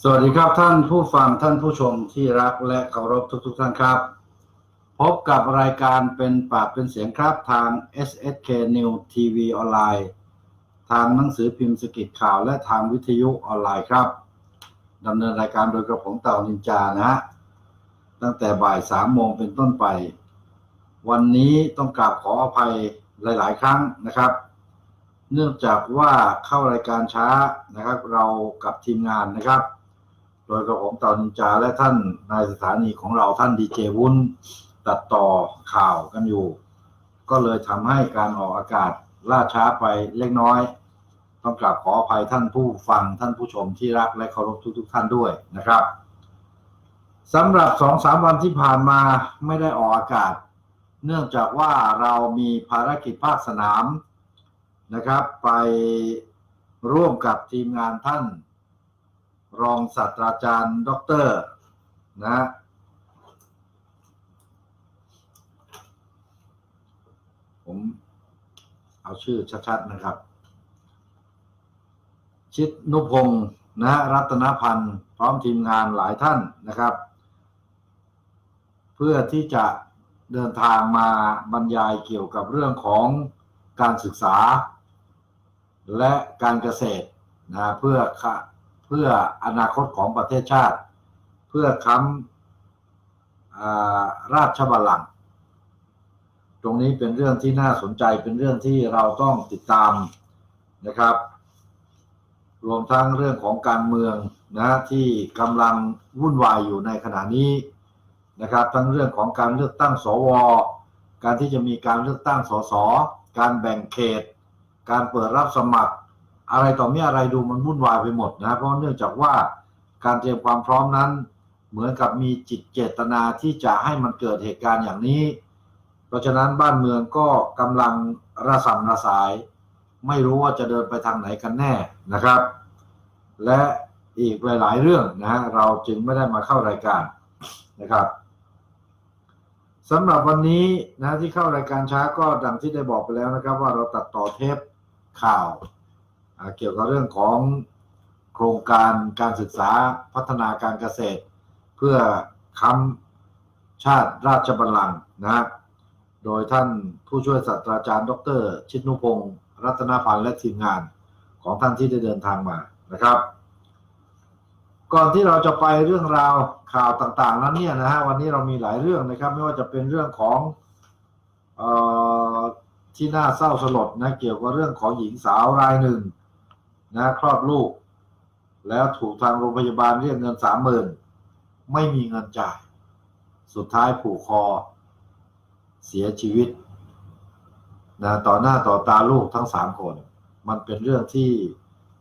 สวัสดีครับท่านผู้ฟังท่านผู้ชมที่รักและเคารพทุกท่านครับพบกับรายการเป็นปากเป็นเสียงครับทาง SSK News TV ออนไลน์ทางหนังสือพิมพ์สกิจข่าวและทางวิทยุออนไลน์ครับดำเนินรายการโดยกระผมเต่านินจานะฮะตั้งแต่บ่าย3 โมงเป็นต้นไปวันนี้ต้องกราบขออภัยหลายๆครั้งนะครับเนื่องจากว่าเข้ารายการช้านะครับเรากับทีมงานนะครับโดยกระผมเต่านินจาและท่านนายสถานีของเราท่านดีเจวุ้นตัดต่อข่าวกันอยู่ก็เลยทำให้การออกอากาศล่าช้าไปเล็กน้อยต้องกราบขออภัยท่านผู้ฟังท่านผู้ชมที่รักและเคารพทุกท่านด้วยนะครับสำหรับ 2-3 วันที่ผ่านมาไม่ได้ออกอากาศเนื่องจากว่าเรามีภารกิจภาคสนามนะครับไปร่วมกับทีมงานท่านรองศาสตราจารย์ดร.นะผมเอาชื่อชัดๆนะครับชิดนุพงศ์นะรัตนพันธ์พร้อมทีมงานหลายท่านนะครับเพื่อที่จะเดินทางมาบรรยายเกี่ยวกับเรื่องของการศึกษาและการเกษตรนะเพื่ออนาคตของประเทศชาติเพื่อค้ำราชบัลลังก์ตรงนี้เป็นเรื่องที่น่าสนใจเป็นเรื่องที่เราต้องติดตามนะครับรวมทั้งเรื่องของการเมืองนะที่กำลังวุ่นวายอยู่ในขณะนี้นะครับทั้งเรื่องของการเลือกตั้งสวการที่จะมีการเลือกตั้งสสการแบ่งเขตการเปิดรับสมัครอะไรต่อมีอะไรดูมันวุ่นวายไปหมดนะเพราะเนื่องจากว่าการเตรียมความพร้อมนั้นเหมือนกับมีจิตเจตนาที่จะให้มันเกิดเหตุการณ์อย่างนี้เพราะฉะนั้นบ้านเมืองก็กำลังระส่ำระสายไม่รู้ว่าจะเดินไปทางไหนกันแน่นะครับและอีกหลายๆเรื่องนะเราจึงไม่ได้มาเข้ารายการนะครับสำหรับวันนี้นะที่เข้ารายการช้าก็ดังที่ได้บอกไปแล้วนะครับว่าเราตัดต่อเทปข่าวเกี่ยวกับเรื่องของโครงการการศึกษาพัฒนาการเกษตรเพื่อค้ำชาติราชบัลลังก์นะโดยท่านผู้ช่วยศาสตราจารย์ดร.ชิดนุพงศ์รัตนพันธ์และทีมงานของท่านที่ได้เดินทางมานะครับก่อนที่เราจะไปเรื่องราวข่าวต่างๆนั้นเนี่ยนะฮะวันนี้เรามีหลายเรื่องนะครับไม่ว่าจะเป็นเรื่องของที่น่าเศร้าสลดนะเกี่ยวกับเรื่องของหญิงสาวรายหนึ่งนะคลอดลูกแล้วถูกทางโรงพยาบาลเรียกเงิน 30,000 ไม่มีเงินจ่ายสุดท้ายผูกคอเสียชีวิตนะต่อหน้าต่อตาลูกทั้ง3 คนมันเป็นเรื่องที่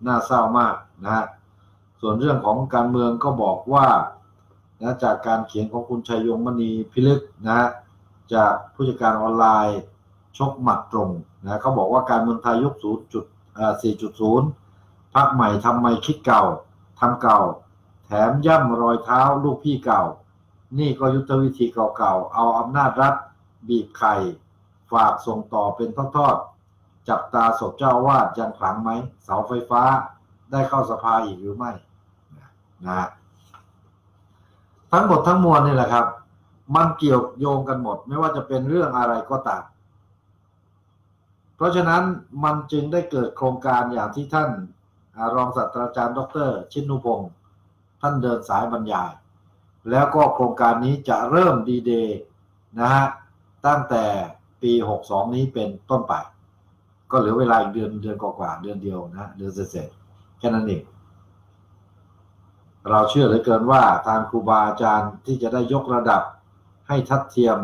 น่าเศร้ามากนะส่วนเรื่องของการเมืองก็บอกว่านะจากการเขียนของคุณชัยยงมณีพิลึกนะจากผู้จัดการออนไลน์ชกหมัดตรงนะเขาบอกว่าการเมืองไทยยุค 4.0 พรรคใหม่ทำไมคิดเก่าทำเก่าแถมย่ำรอยเท้าลูกพี่เก่านี่ก็ยุทธวิธีเก่าๆเอาอำนาจรัฐบีบไข่ฝากส่งต่อเป็นทอดๆจับตาศพเจ้าอาวาสยังขลังไหมเสาไฟฟ้าได้เข้าสภาอีกหรือไม่นะทั้งหมดทั้งมวลนี่แหละครับมันเกี่ยวโยงกันหมดไม่ว่าจะเป็นเรื่องอะไรก็ตามเพราะฉะนั้นมันจึงได้เกิดโครงการอย่างที่ท่านรองศาสตราจารย์ดร.ชิดนุพงศ์ท่านเดินสายบรรยายแล้วก็โครงการนี้จะเริ่มดีเดย์นะฮะตั้งแต่ปี62นี้เป็นต้นไปก็เหลือเวลาอีกเดือนกว่าๆเดือนเดียวนะเดือนเศษแค่นั้นเองเราเชื่อเหลือเกินว่าทางครูบาอาจารย์ที่จะได้ยกระดับให้ทัดเทียม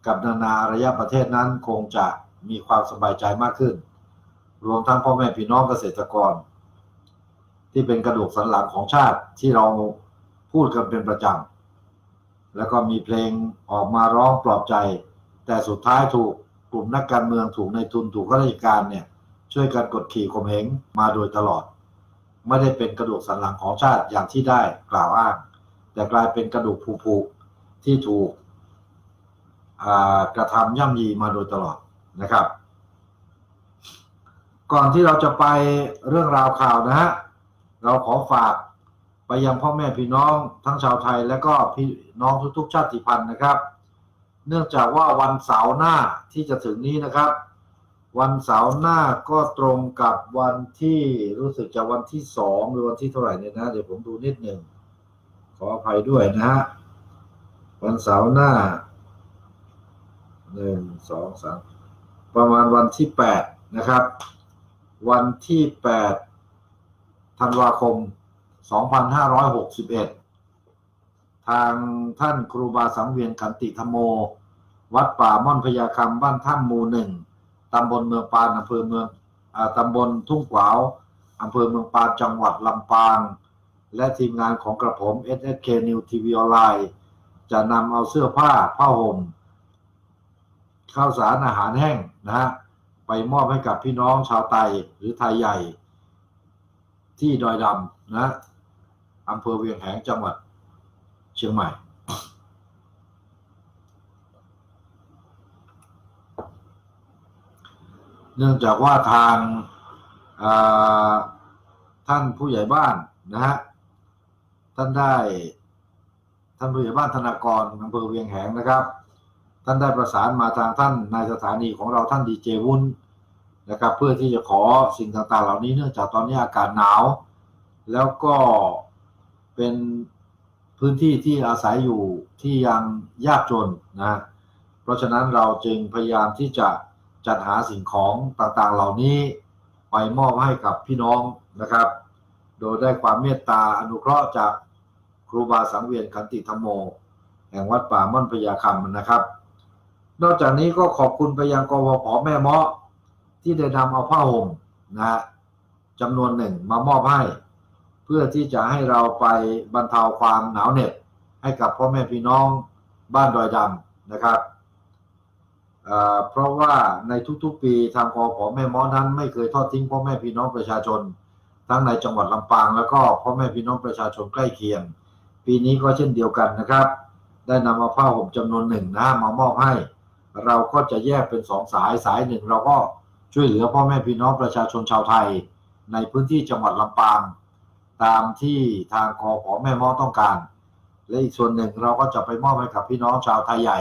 กับนานาอารยประเทศนั้นคงจะมีความสบายใจมากขึ้นรวมทั้งพ่อแม่พี่น้องเกษตรกรที่เป็นกระดูกสันหลังของชาติที่เราพูดกันเป็นประจำแล้วก็มีเพลงออกมาร้องปลอบใจแต่สุดท้ายถูกกลุ่มนักการเมืองถูกในทุนถูกข้าราชการเนี่ยช่วยกันกดขี่ข่มเหงมาโดยตลอดไม่ได้เป็นกระดูกสันหลังของชาติอย่างที่ได้กล่าวอ้างแต่กลายเป็นกระดูกผุๆที่ถูกกระทำย่ำยีมาโดยตลอดนะครับก่อนที่เราจะไปเรื่องราวข่าวนะฮะเราขอฝาก ไปยังพ่อแม่พี่น้องทั้งชาวไทยและก็พี่น้องทุกๆชาติพันธุ์นะครับเนื่องจากว่าวันเสาร์หน้าที่จะถึงนี้นะครับวันเสาร์หน้าก็ตรงกับวันที่รู้สึกจะวันที่2หรือวันที่เท่าไหร่เนี่ยนะเดี๋ยวผมดูนิดหนึ่งขออภัยด้วยนะฮะวันเสาร์หน้า1 2 3ประมาณวันที่8นะครับวันที่8ธันวาคม2561ทางท่านครูบาสังเวียนขันติธรรมโมวัดป่าม่อนพญาคำบ้านถ้ำหมู่1ตำบลเมืองปานอำเภอเมืองตำบลทุ่งขวาวอำเภอเมืองปานจังหวัดลำปางและทีมงานของกระผม SSK New TV ออนไลน์จะนำเอาเสื้อผ้าห่มข้าวสารอาหารแห้งนะฮะไปมอบให้กับพี่น้องชาวไทยหรือไทยใหญ่ที่ดอยดำนะอำเภอเวียงแหงจังหวัดเชียงใหม่เนื่องจากว่าทางท่านผู้ใหญ่บ้านนะฮะท่านผู้ใหญ่บ้านธนากรอำเภอเวียงแหงนะครับท่านได้ประสานมาทางท่านนายสถานีของเราท่านดีเจวุ้นนะครับเพื่อที่จะขอสิ่งต่างๆเหล่านี้เนื่องจากตอนนี้อากาศหนาวแล้วก็เป็นพื้นที่ที่อาศัยอยู่ที่ยังยากจนนะเพราะฉะนั้นเราจึงพยายามที่จะจัดหาสิ่งของต่างๆเหล่านี้ไปมอบให้กับพี่น้องนะครับโดยได้ความเมตตาอนุเคราะห์จากครูบาสังเวียนขันติธรรมโมแห่งวัดป่าม่อนพญาคำนะครับนอกจากนี้ก็ขอบคุณไปยังกวผ.แม่เมาะที่ได้นำเอาผ้าห่มนะจำนวนหนึ่งมามอบให้เพื่อที่จะให้เราไปบรรเทาความหนาวเหน็บให้กับพ่อแม่พี่น้องบ้านดอยดำนะครับเพราะว่าในทุกๆปีทางกวผ.แม่เมาะนั้นไม่เคยทอดทิ้งพ่อแม่พี่น้องประชาชนทั้งในจังหวัดลำปางแล้วก็พ่อแม่พี่น้องประชาชนใกล้เคียงปีนี้ก็เช่นเดียวกันนะครับได้นำเอาผ้าห่มจำนวนหนึ่งนะมามอบให้เราก็จะแยกเป็น2 สายหนึ่งเราก็ช่วยเหลือพ่อแม่พี่น้องประชาชนชาวไทยในพื้นที่จังหวัดลำปางตามที่ทางกผ.แม่เมาะต้องการและอีกส่วนหนึ่งเราก็จะไปมอบให้กับพี่น้องชาวไทยใหญ่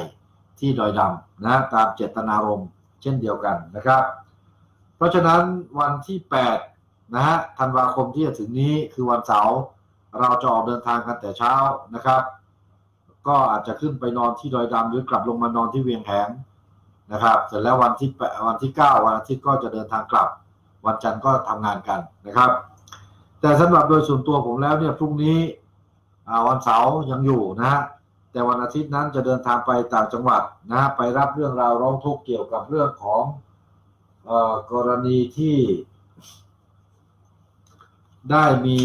ที่ดอยดำนะตามเจตนารมณ์เช่นเดียวกันนะครับเพราะฉะนั้นวันที่8นะฮะธันวาคมที่จะถึงนี้คือวันเสาร์เราจะออกเดินทางกันแต่เช้านะครับก็อาจจะขึ้นไปนอนที่ดอยดำหรือกลับลงมานอนที่เวียงแหงนะครับเสร็จแล้ววันที่9วันอาทิตย์ก็จะเดินทางกลับวันจันทร์ก็ทำงานกันนะครับแต่สำหรับโดยส่วนตัวผมแล้วเนี่ยพรุ่งนี้วันเสาร์ยังอยู่นะฮะแต่วันอาทิตย์นั้นจะเดินทางไปต่างจังหวัดนะไปรับเรื่องราวร้องทุกข์เกี่ยวกับเรื่องของกรณีที่ได้มี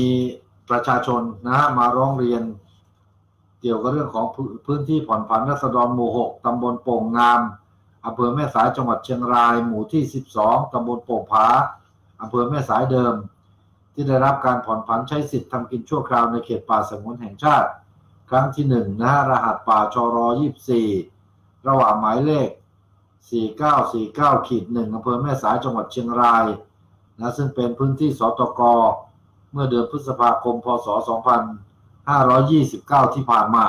ประชาชนนะมาร้องเรียนเกี่ยวกับเรื่องของพื้นที่ผ่อนผันราษฎรหมู่6ตำบลโป่งงามอำเภอแม่สายจังหวัดเชียงรายหมู่ที่12ตำบลโป่งผาอำเภอแม่สายเดิมที่ได้รับการผ่อนผันใช้สิทธิ์ทำกินชั่วคราวในเขตป่าสงวนแห่งชาติครั้งที่1นะรหัสป่าชร24ระหว่างหมายเลข4949-1อำเภอแม่สายจังหวัดเชียงรายนะซึ่งเป็นพื้นที่สตก.เมื่อเดือนพฤษภาคมพ.ศ. 2529ที่ผ่านมา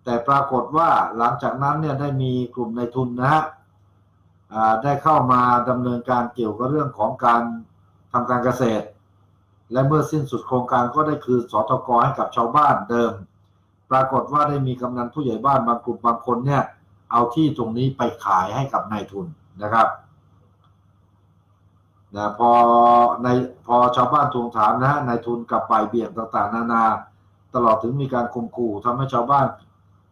แต่ปรากฏว่าหลังจากนั้นเนี่ยได้มีกลุ่มนายทุนนะฮะได้เข้ามาดำเนินการเกี่ยวกับเรื่องของการทำการเกษตรและเมื่อสิ้นสุดโครงการก็ได้คืนสตก.ให้กับชาวบ้านเดิมปรากฏว่าได้มีกำนันผู้ใหญ่บ้านบางกลุ่มบางคนเนี่ยเอาที่ตรงนี้ไปขายให้กับนายทุนนะครับนะพอชาวบ้านทวงถามนะนายทุนกับบ่ายเบี่ยงต่างๆนานาตลอดถึงมีการข่มขู่ทำให้ชาวบ้าน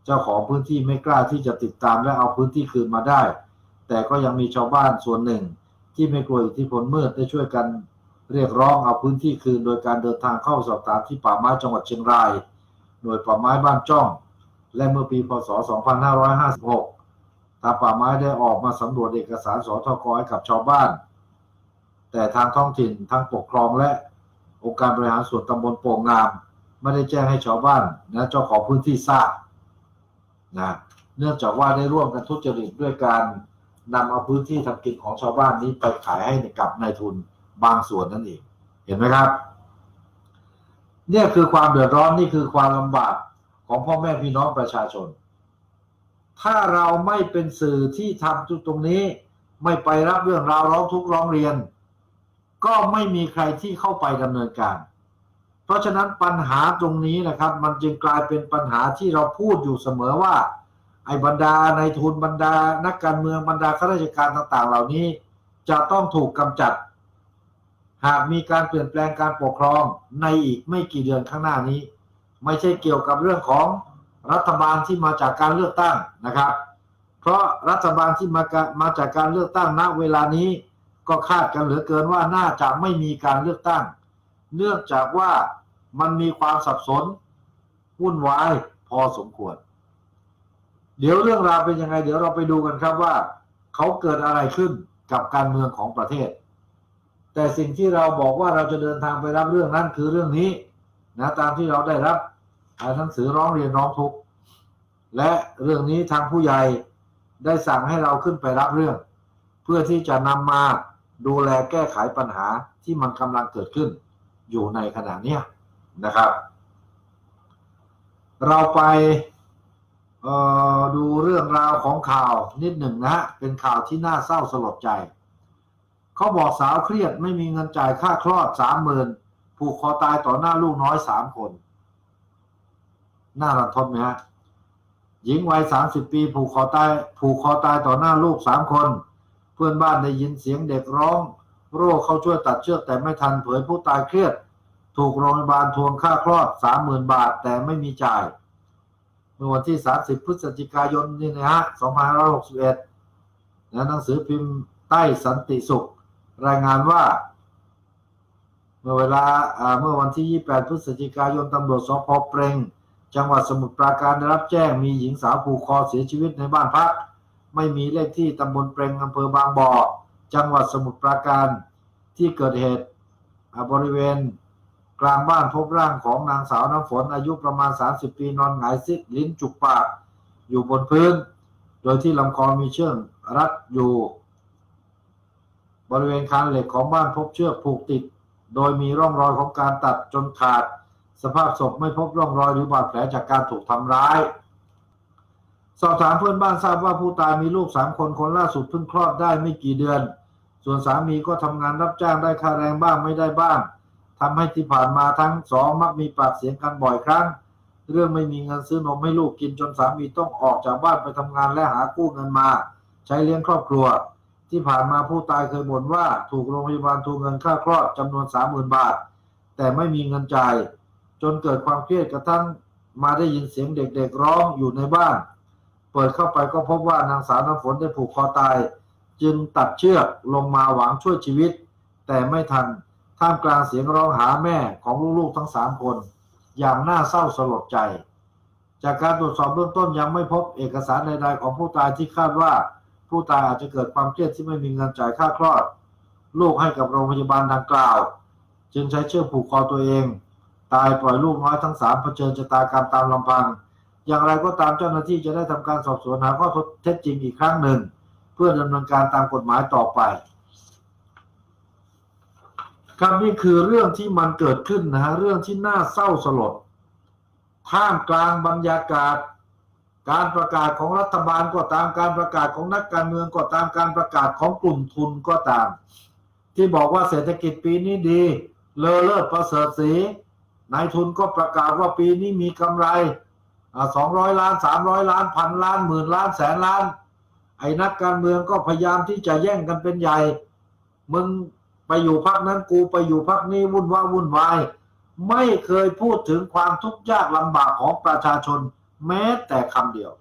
เจ้าของพื้นที่ไม่กล้าที่จะติดตามและเอาพื้นที่คืนมาได้แต่ก็ยังมีชาวบ้านส่วนหนึ่งที่ไม่กลัวอิทธิพลมืดได้ช่วยกันเรียกร้องเอาพื้นที่คืนโดยการเดินทางเข้าสอบถามที่ป่าไม้จังหวัดเชียงรายหน่วยป่าไม้บ้านจ้องและเมื่อปีพ.ศ. 2556ทางป่าไม้ได้ออกมาสำรวจเอกสารสทก.ให้กับชาวบ้านแต่ทางท้องถิ่นทางปกครองและองค์การบริหารส่วนตำบลโป่งงามไม่ได้แจ้งให้ชาวบ้านนะเจ้าของพื้นที่ทราบนะเนื่องจากว่าได้ร่วมกันทุจริตด้วยการนำเอาพื้นที่ทำกินของชาวบ้านนี้ไปขายให้กับนายทุนบางส่วนนั่นเองเห็นไหมครับ เนี่ยคือความเดือดร้อนนี่คือความลำบากของพ่อแม่พี่น้องประชาชนถ้าเราไม่เป็นสื่อที่ทำจุดตรงนี้ไม่ไปรับเรื่องราวร้องทุกข์ร้องเรียนก็ไม่มีใครที่เข้าไปดำเนินการเพราะฉะนั้นปัญหาตรงนี้นะครับมันจึงกลายเป็นปัญหาที่เราพูดอยู่เสมอว่าไอ้บรรดาในทุนบรรดานักการเมืองบรรดาข้าราชการต่างๆเหล่านี้จะต้องถูกกำจัดหากมีการเปลี่ยนแปลงการปกครองในอีกไม่กี่เดือนข้างหน้านี้ไม่ใช่เกี่ยวกับเรื่องของรัฐบาลที่มาจากการเลือกตั้งนะครับเพราะรัฐบาลที่มาจากการเลือกตั้งณเวลานี้ก็คาดกันเหลือเกินว่าน่าจะไม่มีการเลือกตั้งเนื่องจากว่ามันมีความสับสนวุ่นวายพอสมควรเดี๋ยวเรื่องราวเป็นยังไงเดี๋ยวเราไปดูกันครับว่าเขาเกิดอะไรขึ้นกับการเมืองของประเทศแต่สิ่งที่เราบอกว่าเราจะเดินทางไปรับเรื่องนั้นคือเรื่องนี้นะตามที่เราได้รับหนังสือร้องเรียนร้องทุกข์และเรื่องนี้ทางผู้ใหญ่ได้สั่งให้เราขึ้นไปรับเรื่องเพื่อที่จะนำมาดูแลแก้ไขปัญหาที่มันกำลังเกิดขึ้นอยู่ในขณะนี้นะครับเราไปดูเรื่องราวของข่าวนิดหนึ่งนะฮะเป็นข่าวที่น่าเศร้าสลดใจเขาบอกสาวเครียดไม่มีเงินจ่ายค่าคลอด 30,000 ผูกคอตายต่อหน้าลูกน้อย3 คนน่ารันทดไหมฮะหญิงวัย30 ปีผูกคอตายต่อหน้าลูก3 คนเพื่อนบ้านได้ยินเสียงเด็กร้องโร่เข้าช่วยตัดเชือกแต่ไม่ทันเผยผู้ตายเครียดถูกโรงพยาบาลทวงค่าคลอด 30,000 บาทแต่ไม่มีจ่ายเมื่อวันที่30 พฤศจิกายนนี่นะฮะ 2561หนังสือพิมพ์ใต้สันติสุขรายงานว่าเมื่อวันที่ 28 พฤศจิกายนตำรวจสภ.เปรงจังหวัดสมุทรปราการได้รับแจ้งมีหญิงสาวผูกคอเสียชีวิตในบ้านพักไม่มีเลขที่ตำบลเปรงอำเภอบางบ่อจังหวัดสมุทรปราการที่เกิดเหตุบริเวณกลางบ้านพบร่างของนางสาวน้ำฝนอายุประมาณ30 ปีนอนหงายซิดลิ้นจุกปากอยู่บนพื้นโดยที่ลำคอมีเชือกรัดอยู่บริเวณคานเหล็กของบ้านพบเชือกผูกติดโดยมีร่องรอยของการตัดจนขาดสภาพศพไม่พบร่องรอยหรือบาดแผลจากการถูกทำร้ายสอบถามเพื่อนบ้านทราบว่าผู้ตายมีลูก3 คนคนล่าสุดเพิ่งคลอดได้ไม่กี่เดือนส่วนสามีก็ทำงานรับจ้างได้ค่าแรงบ้างไม่ได้บ้างทำให้ที่ผ่านมาทั้งสองมักมีปากเสียงกันบ่อยครั้งเรื่องไม่มีเงินซื้อนมให้ลูกกินจนสามีต้องออกจากบ้านไปทำงานและหากู้เงินมาใช้เลี้ยงครอบครัวที่ผ่านมาผู้ตายเคยบ่นว่าถูกโรงพยาบาลทวงเงินค่าคลอดจำนวน 30,000 บาทแต่ไม่มีเงินจ่ายจนเกิดความเครียดกระทั่งมาได้ยินเสียงเด็กๆร้องอยู่ในบ้านเปิดเข้าไปก็พบว่านางสาวน้ำฝนได้ผูกคอตายจึงตัดเชือกลงมาหวังช่วยชีวิตแต่ไม่ทันท่ามกลางเสียงร้องหาแม่ของลูกๆทั้ง3 คนอย่างน่าเศร้าสลดใจจากการตรวจสอบเบื้องต้นยังไม่พบเอกสารใดๆของผู้ตายที่คาดว่าผู้ตายอาจจะเกิดความเครียดที่ไม่มีเงินจ่ายค่าคลอดลูกให้กับโรงพยาบาลดังกล่าวจึงใช้เชือกผูกคอตัวเองตายปล่อยลูกน้อยทั้ง3เผชิญชะตากรรมตามลำพังอย่างไรก็ตามเจ้าหน้าที่จะได้ทำการสอบสวนหาข้อเท็จจริงอีกครั้งหนึ่งเพื่อดำเนินการตามกฎหมายต่อไปครับนี่คือเรื่องที่มันเกิดขึ้นนะฮะเรื่องที่น่าเศร้าสลดท่ามกลางบรรยากาศการประกาศของรัฐบาลก็ตามการประกาศของนักการเมืองก็ตามการประกาศของกลุ่มทุนก็ตามที่บอกว่าเศรษฐกิจปีนี้ดีเลอเลิศประเสริฐศรีนายทุนก็ประกาศว่าปีนี้มีกำไร200 ล้าน300 ล้านพันล้านหมื่นล้านแสนล้านไอ้นักการเมืองก็พยายามที่จะแย่งกันเป็นใหญ่มึงไปอยู่พรรคนั้นกูไปอยู่พรรคนี้วุ่นวายไม่เคยพูดถึงความทุกข์ยากลำบากของประชาชนแม้แต่คำเดียว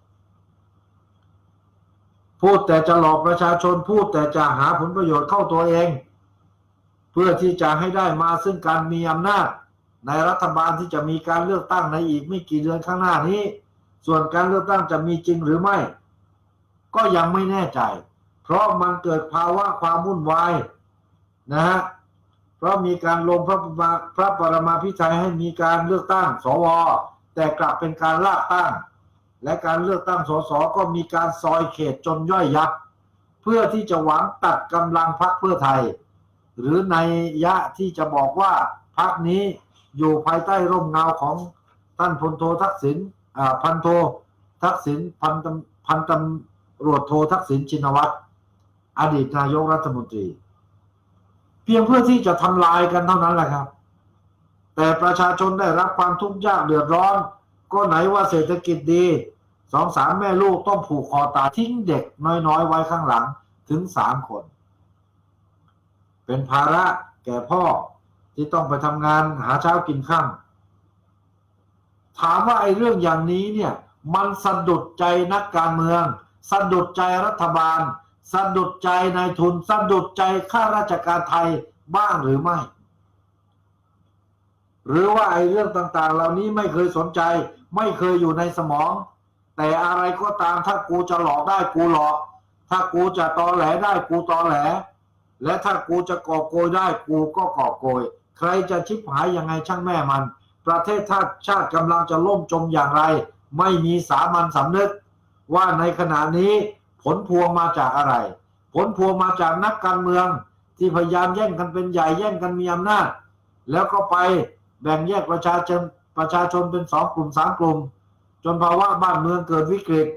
พูดแต่จะหลอกประชาชนพูดแต่จะหาผลประโยชน์เข้าตัวเองเพื่อที่จะให้ได้มาซึ่งการมีอำนาจในรัฐบาลที่จะมีการเลือกตั้งในอีกไม่กี่เดือนข้างหน้านี้ส่วนการเลือกตั้งจะมีจริงหรือไม่ก็ยังไม่แน่ใจเพราะมันเกิดภาวะความวุ่นวายนะฮะเพราะมีการลงพระปรมาภิไธยให้มีการเลือกตั้งสวแต่กลับเป็นการลากตั้งและการเลือกตั้งสสก็มีการซอยเขตจนย่อยยับเพื่อที่จะหวังตัดกำลังพรรคเพื่อไทยหรือในยะที่จะบอกว่าพรรคนี้ อยู่ภายใต้ร่มเงาของท่านพลโททักษิณพันโททักษิณพันตำรวจโททักษิณชินวัตรอดีตนายกรัฐมนตรีเพียงเพื่อที่จะทำลายกันเท่านั้นแหละครับแต่ประชาชนได้รับความทุกข์ยากเดือดร้อนก็ไหนว่าเศรษฐกิจดี2-3 แม่ลูกต้องผูกคอตายทิ้งเด็กน้อยๆไว้ข้างหลังถึง3 คนเป็นภาระแก่พ่อที่ต้องไปทำงานหาเช้ากินค่ำถามว่าไอ้เรื่องอย่างนี้เนี่ยมันสะดุดใจนักการเมืองสะดุดใจรัฐบาลสะดุดใจนายทุนสะดุดใจข้าราชการไทยบ้างหรือไม่หรือว่าไอ้เรื่องต่างๆเหล่านี้ไม่เคยสนใจไม่เคยอยู่ในสมองแต่อะไรก็ตามถ้ากูจะหลอกได้กูหลอกถ้ากูจะตอแหลได้กูตอแหลและถ้ากูจะกอบโกยได้กูก็กอบโกยใครจะชิบหายยังไงช่างแม่มันประเทศชาติกำลังจะล่มจมอย่างไรไม่มีสามัญสำนึกว่าในขณะนี้ผลพวงมาจากอะไรผลพวงมาจากนักการเมืองที่พยายามแย่งกันเป็นใหญ่แย่งกันมีอำนาจแล้วก็ไปแบ่งแยกประชาชนเป็น2 กลุ่ม3 กลุ่มจนภาวะบ้านเมืองเกิดวิกฤต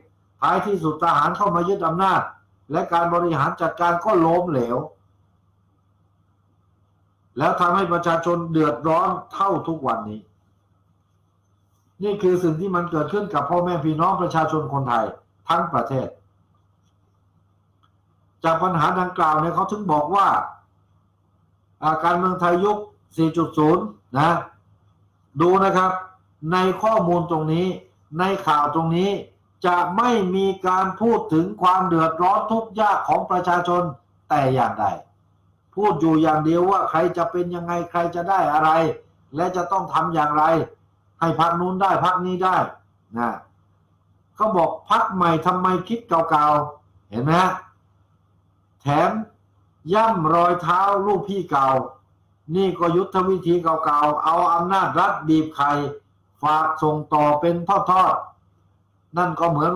ท้ายที่สุดทหารเข้ามายึดอำนาจและการบริหารจัดการก็ล้มเหลวแล้วทำให้ประชาชนเดือดร้อนเท่าทุกวันนี้นี่คือสิ่งที่มันเกิดขึ้นกับพ่อแม่พี่น้องประชาชนคนไทยทั้งประเทศจากปัญหาดังกล่าวเนี่ยเขาถึงบอกว่าการเมืองไทยยุค 4.0 นะดูนะครับในข้อมูลตรงนี้ในข่าวตรงนี้จะไม่มีการพูดถึงความเดือดร้อนทุกข์ยากของประชาชนแต่อย่างใดพูดอยู่อย่างเดียวว่าใครจะเป็นยังไงใครจะได้อะไรและจะต้องทำอย่างไรให้พรรคนู้นได้พรรคนี้ได้นะเขาบอกพรรคใหม่ทำไมคิดเก่าๆเห็นไหมแถมย่ำรอยเท้าลูกพี่เก่านี่ก็ยุทธวิธีเก่าๆเอาอำนาจรัฐบีบไข่ฝากส่งต่อเป็นทอดๆนั่นก็เหมือน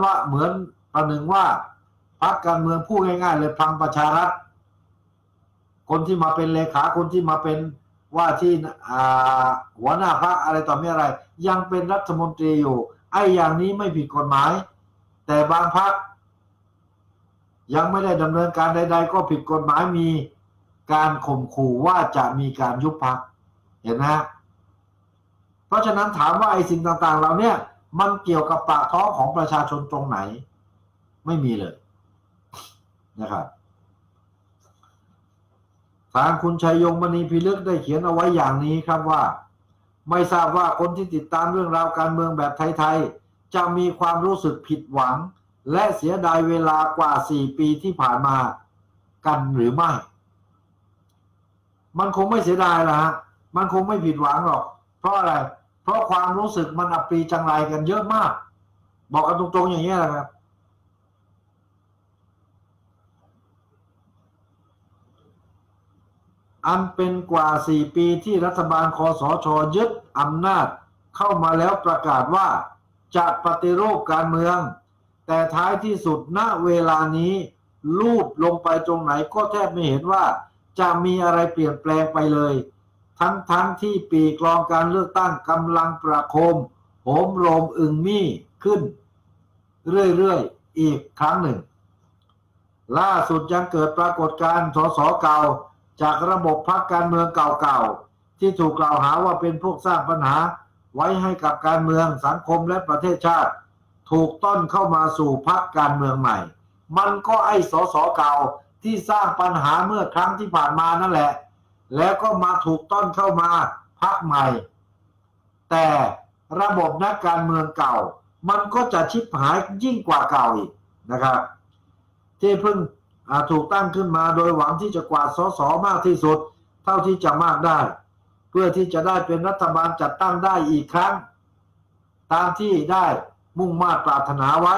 ประหนึ่งว่าพรรคการเมืองพูดง่ายๆเลยพลังประชารัฐคนที่มาเป็นเลขาคนที่มาเป็นว่าที่หัวหน้าพรรคอะไรต่อไม่อะไรยังเป็นรัฐมนตรีอยู่ไอ้อย่างนี้ไม่ผิดกฎหมายแต่บางพรรคยังไม่ได้ดำเนินการใดๆก็ผิดกฎหมายมีการข่มขู่ว่าจะมีการยุบพรรคเห็นไหมเพราะฉะนั้นถามว่าไอ้สิ่งต่างๆเหล่านี้มันเกี่ยวกับปากท้องของประชาชนตรงไหนไม่มีเลยนะครับทางคุณชัยยงมณีพิลึกได้เขียนเอาไว้อย่างนี้ครับว่าไม่ทราบว่าคนที่ติดตามเรื่องราวการเมืองแบบไทยๆจะมีความรู้สึกผิดหวังและเสียดายเวลากว่า4 ปีที่ผ่านมากันหรือไม่มันคงไม่เสียดายหรอกฮะมันคงไม่ผิดหวังหรอกเพราะอะไรเพราะความรู้สึกมันอับปรีจังไรกันเยอะมากบอกกันตรงๆอย่างนี้แหละครับอันเป็นกว่า4 ปีที่รัฐบาลคสช.ยึดอำนาจเข้ามาแล้วประกาศว่าจะปฏิรูปการเมืองแต่ท้ายที่สุดณเวลานี้ลูบลงไปตรงไหนก็แทบไม่เห็นว่าจะมีอะไรเปลี่ยนแปลงไปเลยทั้งที่ปีกลองการเลือกตั้งกำลังประโคมโหมโรงอึ่งมี่ขึ้นเรื่อยๆอีกครั้งหนึ่งล่าสุดยังเกิดปรากฏการณ์สสเก่าจากระบบพรรคการเมืองเก่าๆที่ถูกกล่าวหาว่าเป็นพวกสร้างปัญหาไว้ให้กับการเมืองสังคมและประเทศชาติถูกต้อนเข้ามาสู่พรรคการเมืองใหม่มันก็ไอ้สสเก่าที่สร้างปัญหาเมื่อครั้งที่ผ่านมานั่นแหละแล้วก็มาถูกต้อนเข้ามาพรรคใหม่แต่ระบบนักการเมืองเก่ามันก็จะชิบหายยิ่งกว่าเก่าอีกนะครับที่เพิ่งถูกตั้งขึ้นมาโดยหวังที่จะกวาดสสมากที่สุดเท่าที่จะมากได้เพื่อที่จะได้เป็นรัฐบาลจัดตั้งได้อีกครั้งตามที่ได้มุ่งมา่ปรารถนาไว้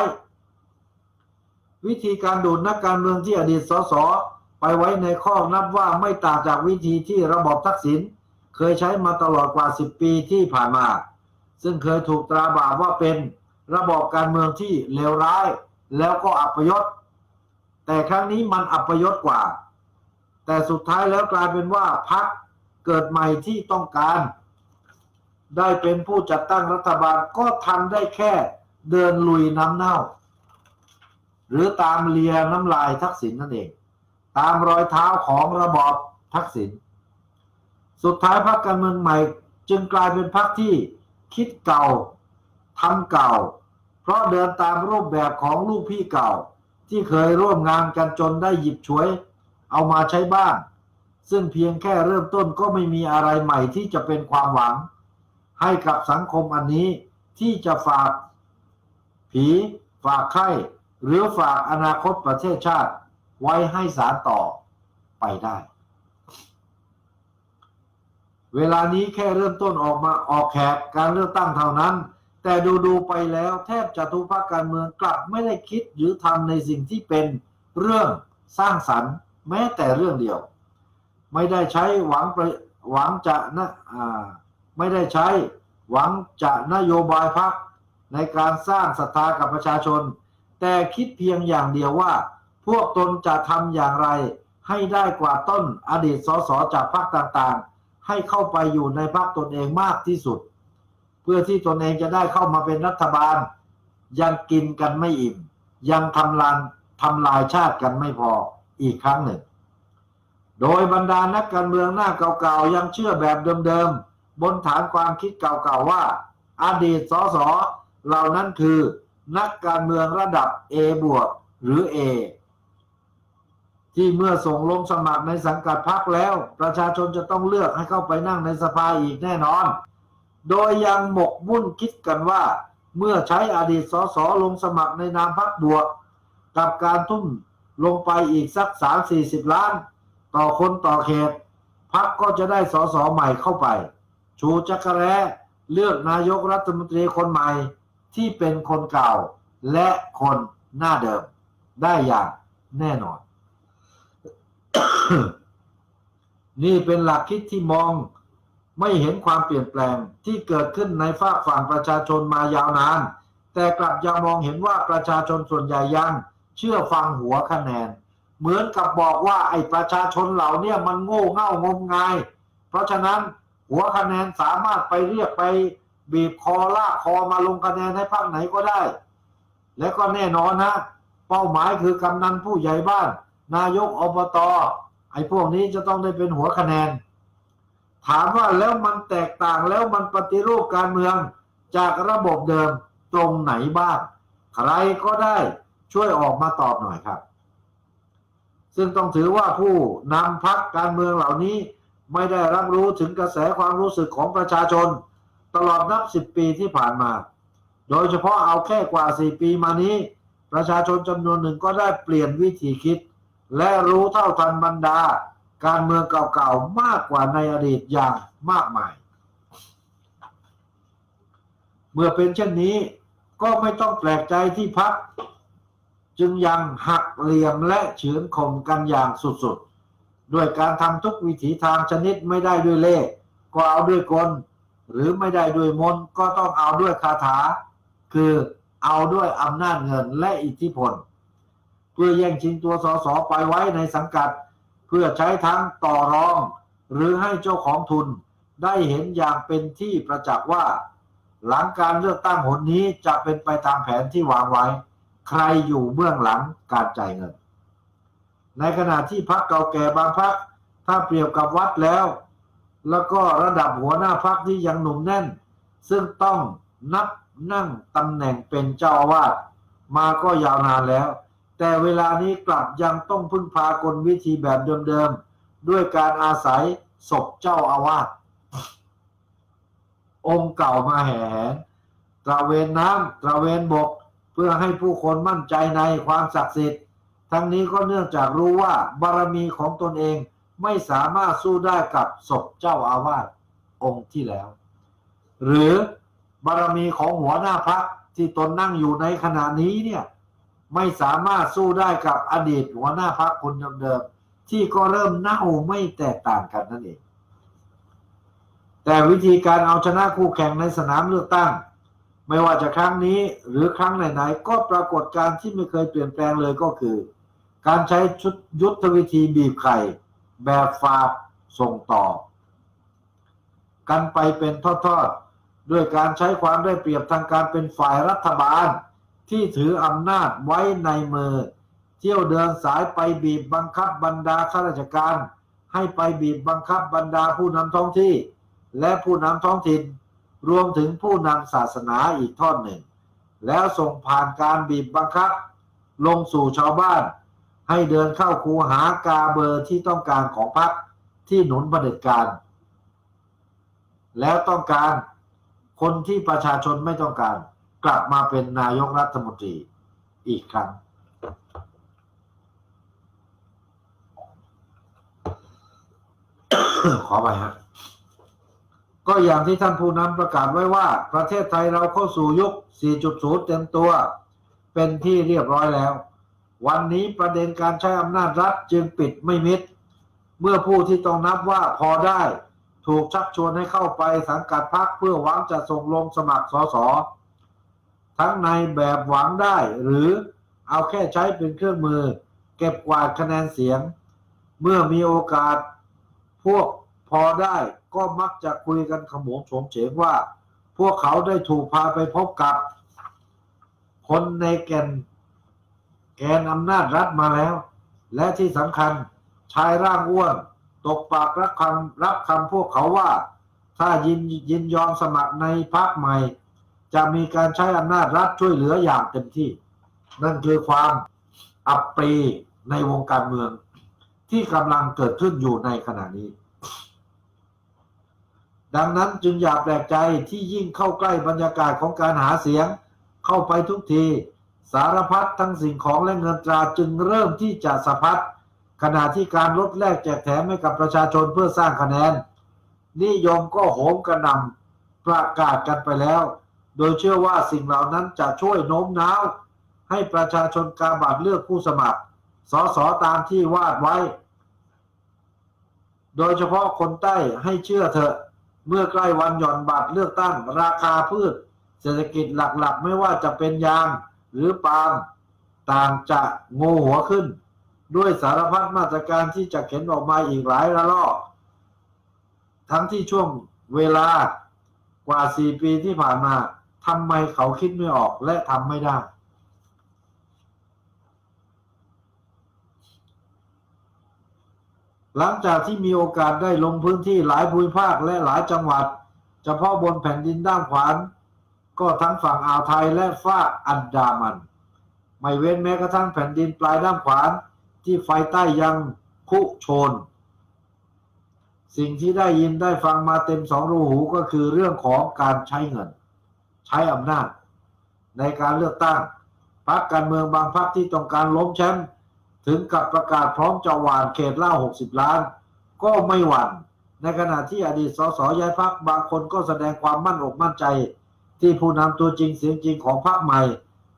วิธีการดูดนักการเมืองที่อดีตสสไปไว้ในคอกนับว่าไม่ต่างจากวิธีที่ระบอบทักษิณเคยใช้มาตลอดกว่า10 ปีที่ผ่านมาซึ่งเคยถูกตราบาปว่าเป็นระบอบการเมืองที่เลวร้ายแล้วก็อัปยศแต่ครั้งนี้มันอัปยศกว่าแต่สุดท้ายแล้วกลายเป็นว่าพรรคเกิดใหม่ที่ต้องการ ได้เป็นผู้จัดตั้งรัฐบาลก็ทำได้แค่เดินลุยน้ำเน่าหรือตามเลียน้ำลายทักษิณนั่นเองตามรอยเท้าของระบอบทักษิณสุดท้ายพรรคการเมืองใหม่จึงกลายเป็นพรรคที่คิดเก่าทำเก่าเพราะเดินตามรูปแบบของลูกพี่เก่าที่เคยร่วมงานกันจนได้หยิบฉวยเอามาใช้บ้างซึ่งเพียงแค่เริ่มต้นก็ไม่มีอะไรใหม่ที่จะเป็นความหวังให้กับสังคมอันนี้ที่จะฝากผีฝากไข้หรือฝากอนาคตประเทศชาติไว้ให้สานต่อไปได้เวลานี้แค่เริ่มต้นออกแขกการเลือกตั้งเท่านั้นแต่ดูไปแล้วแทบจะทุกพรรคการเมืองกลับไม่ได้คิดหรือทำในสิ่งที่เป็นเรื่องสร้างสรรค์แม้แต่เรื่องเดียวไม่ได้ใช้หวังจะไม่ได้ใช้หวังจะนโยบายพรรคในการสร้างศรัทธากับประชาชนแต่คิดเพียงอย่างเดียวว่าพวกตนจะทำอย่างไรให้ได้กว่าต้นอดีตสสจากพรรคต่างๆให้เข้าไปอยู่ในพรรคตนเองมากที่สุดเพื่อที่ตนเองจะได้เข้ามาเป็นรัฐบาลยังกินกันไม่อิ่มยังทำลายชาติกันไม่พออีกครั้งหนึ่งโดยบรรดานักการเมืองหน้าเก่าๆยังเชื่อแบบเดิมๆบนฐานความคิดเก่าๆว่าอดีตสสเหล่านั้นคือนักการเมืองระดับ A บวกหรือ A ที่เมื่อส่งลงสมัครในสังกัดพรรคแล้วประชาชนจะต้องเลือกให้เข้าไปนั่งในสภาอีกแน่นอนโดยยังหมกมุ่นคิดกันว่าเมื่อใช้อดีตสสลงสมัครในนามพรรคบวกกับการทุ่มลงไปอีกสัก 30-40 ล้านต่อคนต่อเขตพรรคก็จะได้สสใหม่เข้าไปชูจักรแร้เลือกนายกรัฐมนตรีคนใหม่ที่เป็นคนเก่าและคนหน้าเดิมได้อย่างแน่นอน นี่เป็นหลักคิดที่มองไม่เห็นความเปลี่ยนแปลงที่เกิดขึ้นในฝากฝั่งประชาชนมายาวนานแต่กลับยังมองเห็นว่าประชาชนส่วนใหญ่ยังเชื่อฟังหัวคะแนนเหมือนกับบอกว่าไอ้ประชาชนเหล่านี้มันโง่เง่างมงายเพราะฉะนั้นหัวคะแนนสามารถไปเรียกไปบีบคอลากคอมาลงคะแนนให้พรรคไหนก็ได้และก็แน่นอนนะเป้าหมายคือกำนันผู้ใหญ่บ้านนายกอบต.ไอ้พวกนี้จะต้องได้เป็นหัวคะแนนถามว่าแล้วมันแตกต่างแล้วมันปฏิรูปการเมืองจากระบบเดิมตรงไหนบ้างใครก็ได้ช่วยออกมาตอบหน่อยครับซึ่งต้องถือว่าผู้นำพรรคการเมืองเหล่านี้ไม่ได้รับรู้ถึงกระแสความรู้สึกของประชาชนตลอดนับ10 ปีที่ผ่านมาโดยเฉพาะเอาแค่กว่า4 ปีมานี้ประชาชนจำนวนหนึ่งก็ได้เปลี่ยนวิธีคิดและรู้เท่าทันบรรดาการเมืองเก่าๆมากกว่าในอดีตอย่างมากมายเมื่อเป็นเช่นนี้ก็ไม่ต้องแปลกใจที่พรรคจึงยังหักเหลี่ยมและเฉือนข่มกันอย่างสุดๆด้วยการทำทุกวิถีทางชนิดไม่ได้ด้วยเล่ห์ก็เอาด้วยกลหรือไม่ได้ด้วยมนต์ก็ต้องเอาด้วยคาถาคือเอาด้วยอำนาจเงินและอิทธิพลเพื่อแย่งชิงตัวสสไปไว้ในสังกัดเพื่อใช้ทั้งต่อรองหรือให้เจ้าของทุนได้เห็นอย่างเป็นที่ประจักษ์ว่าหลังการเลือกตั้งหนนี้จะเป็นไปตามแผนที่วางไว้ใครอยู่เบื้องหลังการจ่ายเงินในขณะที่พรรคเก่าแก่บางพรรคถ้าเปรียบกับวัดแล้วก็ระดับหัวหน้าพรรคที่ยังหนุ่มแน่นซึ่งต้องนับนั่งตำแหน่งเป็นเจ้าอาวาสมาก็ยาวนานแล้วแต่เวลานี้กลับยังต้องพึ่งพากลวิธีแบบเดิมๆด้วยการอาศัยศพเจ้าอาวาสองค์เก่ามาแห่แหนตระเวนน้ำตระเวนบกเพื่อให้ผู้คนมั่นใจในความศักดิ์สิทธิ์ทั้งนี้ก็เนื่องจากรู้ว่าบารมีของตนเองไม่สามารถสู้ได้กับศพเจ้าอาวาสองค์ที่แล้วหรือบารมีของหัวหน้าพรรคที่ตนนั่งอยู่ในขณะนี้เนี่ยไม่สามารถสู้ได้กับอดีตหัวหน้าพรรคคนเดิมๆที่ก็เริ่มเน่าไม่แตกต่างกันนั่นเองแต่วิธีการเอาชนะคู่แข่งในสนามเลือกตั้งไม่ว่าจะครั้งนี้หรือครั้งไหนๆก็ปรากฏการณ์ที่ไม่เคยเปลี่ยนแปลงเลยก็คือการใช้ชุดยุทธวิธีบีบไข่แบบฝากส่งต่อกันไปเป็นทอด ด้วยการใช้ความได้เปรียบทางการเป็นฝ่ายรัฐบาลที่ถืออำนาจไว้ในมือเที่ยวเดินสายไปบีบบังคับบรรดาข้าราชการให้ไปบีบบังคับบรรดาผู้นำท้องที่และผู้นำท้องถิ่นรวมถึงผู้นำศาสนาอีกทอดหนึ่งแล้วส่งผ่านการบีบบังคับลงสู่ชาวบ้านให้เดินเข้าคูหากาเบอร์ที่ต้องการของพรรคที่หนุนเผด็จการแล้วต้องการคนที่ประชาชนไม่ต้องการกลับมาเป็นนายกรัฐมนตรีอีกครั้ง ขอไปฮะก็อย่างที่ท่านผู้นำประกาศไว้ว่าประเทศไทยเราเข้าสู่ยุค 4.0 เต็มตัวเป็นที่เรียบร้อยแล้ววันนี้ประเด็นการใช้อำนาจรัฐจึงปิดไม่มิดเมื่อผู้ที่ต้องนับว่าพอได้ถูกชักชวนให้เข้าไปสังกัดพรรคเพื่อหวังจะส่งลงสมัครสสทั้งในแบบหวังได้หรือเอาแค่ใช้เป็นเครื่องมือเก็บกวาดคะแนนเสียงเมื่อมีโอกาสพวกพอได้ก็มักจะคุยกันขโมงโฉงเฉงว่าพวกเขาได้ถูกพาไปพบกับคนในแกนอำนาจรัฐมาแล้วและที่สำคัญชายร่างอ้วนตกปากรับคำพวกเขาว่าถ้ายินยอมสมัครในพรรคใหม่จะมีการใช้อำนาจรัฐช่วยเหลืออย่างเต็มที่นั่นคือความอับปรีในวงการเมืองที่กำลังเกิดขึ้นอยู่ในขณะนี้ดังนั้นจึงอย่าแปลกใจที่ยิ่งเข้าใกล้บรรยากาศของการหาเสียงเข้าไปทุกทีสารพัดทั้งสิ่งของและเงินตราจึงเริ่มที่จะสะพัดขณะที่การลดแลกแจกแถมให้กับประชาชนเพื่อสร้างคะแนนนิยมก็โหมกระหน่ำประกาศกันไปแล้วโดยเชื่อว่าสิ่งเหล่านั้นจะช่วยโน้มน้าวให้ประชาชนกาบัตรเลือกผู้สมัครสสตามที่วาดไว้โดยเฉพาะคนใต้ให้เชื่อเถอะเมื่อใกล้วันหย่อนบัตรเลือกตั้งราคาพืชเศรษฐกิจหลักๆไม่ว่าจะเป็นยางหรือปาล์มต่างจะโง่หัวขึ้นด้วยสารพัดมาตรการที่จะเข็นออกมาอีกหลายระลอกทั้งที่ช่วงเวลากว่า4 ปีที่ผ่านมาทำไมเขาคิดไม่ออกและทำไม่ได้หลังจากที่มีโอกาสได้ลงพื้นที่หลายภูมิภาคและหลายจังหวัดเฉพาะบนแผ่นดินด้านขวาก็ทั้งฝั่งอ่าวไทยและฝากอันดามันไม่เว้นแม้กระทั่งแผ่นดินปลายด้านขวาที่ไฟใต้ยังคุโชนสิ่งที่ได้ยินได้ฟังมาเต็ม2 รูหูก็คือเรื่องของการใช้เงินใช้อำนาจในการเลือกตั้งพรรคการเมืองบางพรรคที่ต้องการล้มแชมป์ถึงกับประกาศพร้อมจะหว่านเขตละ60 ล้านก็ไม่หวั่นในขณะที่อดีตสสย้ายพรรคบางคนก็แสดงความมั่นอกมั่นใจที่ผู้นำตัวจริงเสียงจริงของพรรคใหม่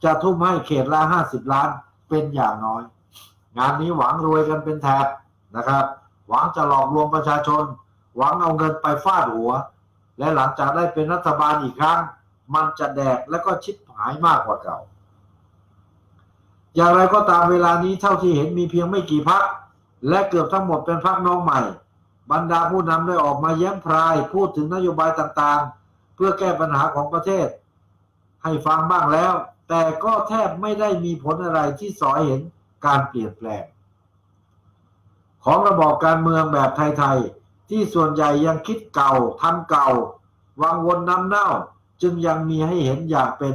จะทุ่มให้เขตละ50 ล้านเป็นอย่างน้อยงานนี้หวังรวยกันเป็นแถบนะครับหวังจะหลอกลวงประชาชนหวังเอาเงินไปฟาดหัวและหลังจากได้เป็นรัฐบาลอีกครั้งมันจะแดกและก็ชิบหายมากกว่าเก่าอย่างไรก็ตามเวลานี้เท่าที่เห็นมีเพียงไม่กี่พรรคและเกือบทั้งหมดเป็นพรรคน้องใหม่บรรดาผู้นำได้ออกมาแย้มพรายพูดถึงนโยบายต่างๆเพื่อแก้ปัญหาของประเทศให้ฟังบ้างแล้วแต่ก็แทบไม่ได้มีผลอะไรที่สอให้เห็นการเปลี่ยนแปลงของระบอบการเมืองแบบไทยๆที่ส่วนใหญ่ยังคิดเก่าทำเก่าวังวนน้ำเน่าจึงยังมีให้เห็นอย่างเป็น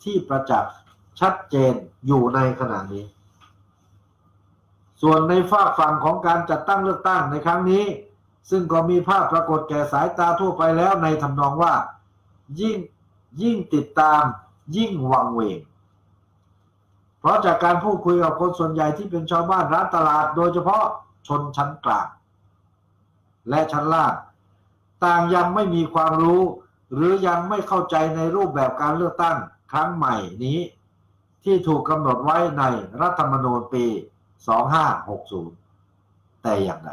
ที่ประจักษ์ชัดเจนอยู่ในขณะนี้ส่วนในฝั่งของการจัดตั้งเลือกตั้งในครั้งนี้ซึ่งก็มีภาพปรากฏแก่สายตาทั่วไปแล้วในทำนองว่ายิ่งติดตามยิ่งวังเวงเพราะจากการพูดคุยกับคนส่วนใหญ่ที่เป็นชาวบ้านร้านตลาดโดยเฉพาะชนชั้นกลางและชั้นล่างต่างยังไม่มีความรู้หรือยังไม่เข้าใจในรูปแบบการเลือกตั้งครั้งใหม่นี้ที่ถูกกำหนดไว้ในรัฐธรรมนูญปี 2560 แต่อย่างใด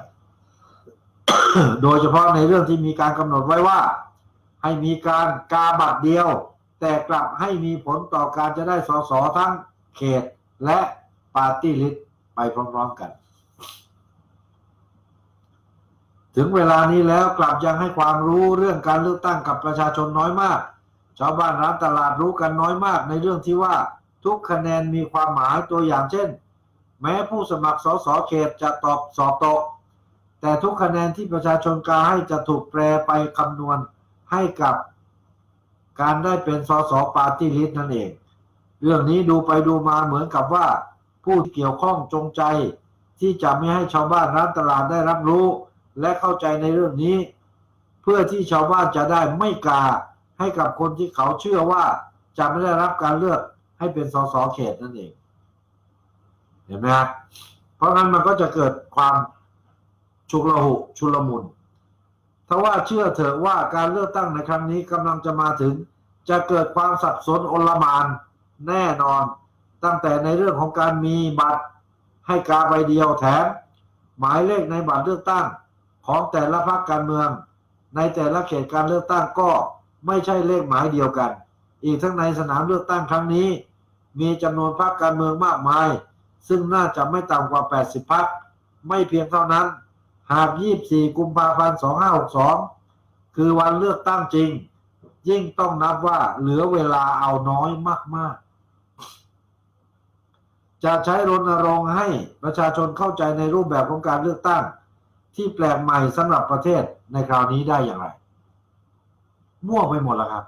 โดยเฉพาะในเรื่องที่มีการกำหนดไว้ว่าให้มีการกาบัตรเดียวแต่กลับให้มีผลต่อการจะได้สสทั้งเขตและปาร์ตี้ลิสต์ไปพร้อมๆกัน ถึงเวลานี้แล้วกลับยังให้ความรู้เรื่องการเลือกตั้งกับประชาชนน้อยมากชาวบ้านร้านตลาดรู้กันน้อยมากในเรื่องที่ว่าทุกคะแนนมีความหมายตัวอย่างเช่นแม้ผู้สมัครสสเขตจะสอบตกแต่ทุกคะแนนที่ประชาชนกาให้จะถูกแปลไปคำนวณให้กับการได้เป็นสสปาร์ตี้ลิสต์นั่นเองเรื่องนี้ดูไปดูมาเหมือนกับว่าผู้เกี่ยวข้องจงใจที่จะไม่ให้ชาวบ้านร้านตลาดได้รับรู้และเข้าใจในเรื่องนี้เพื่อที่ชาวบ้านจะได้ไม่กาให้กับคนที่เขาเชื่อว่าจะไม่ได้รับการเลือกให้เป็นสสเขตนั่นเองเห็นไหมครับเพราะงั้นมันก็จะเกิดความฉุกละหุชุลมุนถ้าว่าเชื่อเถอะว่าการเลือกตั้งในครั้งนี้กำลังจะมาถึงจะเกิดความสับสนโอลหม่านแน่นอนตั้งแต่ในเรื่องของการมีบัตรให้กาใบเดียวแถมหมายเลขในบัตรเลือกตั้งของแต่ละพรรคการเมืองในแต่ละเขตการเลือกตั้งก็ไม่ใช่เลขหมายเดียวกันอีกทั้งในสนามเลือกตั้งครั้งนี้มีจำนวนพรรคการเมืองมากมายซึ่งน่าจะไม่ต่ำกว่า80พรรคไม่เพียงเท่านั้นหาก24กุมภาพันธ์2562คือวันเลือกตั้งจริงยิ่งต้องนับว่าเหลือเวลาเอาน้อยมากๆจะใช้รณรงค์ให้ประชาชนเข้าใจในรูปแบบของการเลือกตั้งที่แปลกใหม่สำหรับประเทศในคราวนี้ได้อย่างไรมั่วไปหมดแล้วครับ